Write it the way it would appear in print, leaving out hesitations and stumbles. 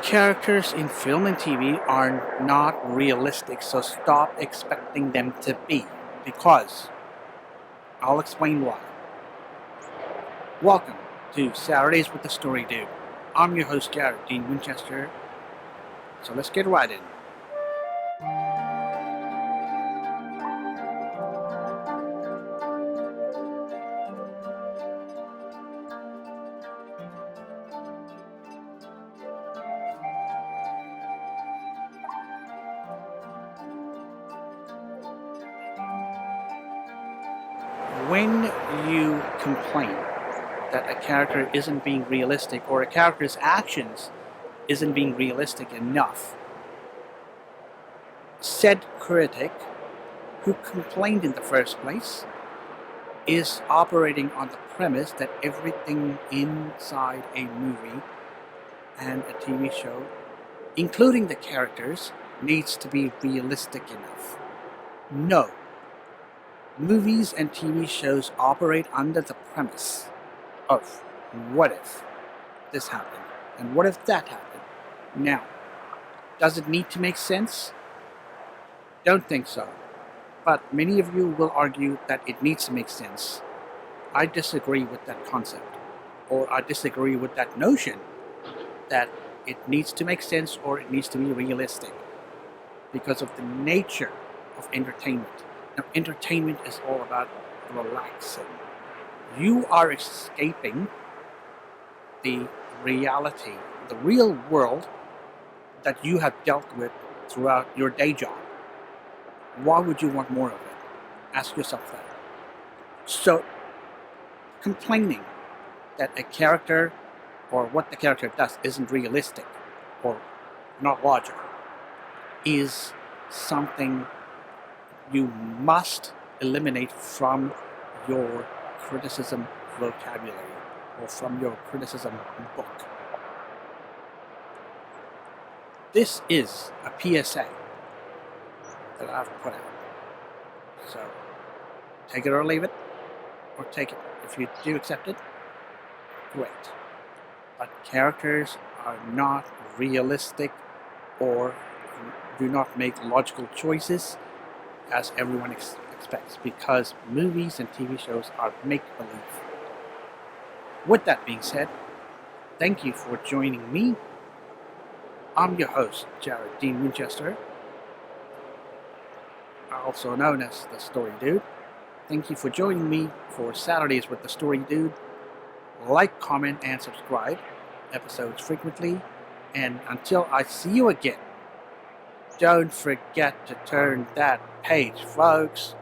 Characters in film and TV are not realistic, so stop expecting them to be. Because I'll explain why. Welcome to Saturdays with the Story Dude. I'm your host, Garrett Dean Winchester. So let's get right in. When you complain that a character isn't being realistic or a character's actions isn't being realistic enough, said critic who complained in the first place is operating on the premise that everything inside a movie and a TV show, including the characters, needs to be realistic enough. No. Movies and TV shows operate under the premise of what if this happened and what if that happened. Now, does it need to make sense? Don't think so. But many of you will argue that it needs to make sense. I disagree with that concept, or I disagree with that notion that it needs to make sense or it needs to be realistic because of the nature of entertainment. Now, entertainment is all about relaxing. You are escaping the reality, the real world that you have dealt with throughout your day job. Why would you want more of it? Ask yourself that. So, complaining that a character or what the character does isn't realistic or not logical is something you must eliminate from your criticism vocabulary or from your criticism book. This is a PSA that I've put out. So, take it or leave it, or take it. If you do accept it, great. But characters are not realistic or do not make logical choices as everyone expects, because movies and TV shows are make-believe. With that being said, thank you for joining me. I'm your host, Jared Dean Winchester, also known as The Story Dude. Thank you for joining me for Saturdays with The Story Dude. Like, comment, and subscribe episodes frequently. And until I see you again, don't forget to turn that page, folks.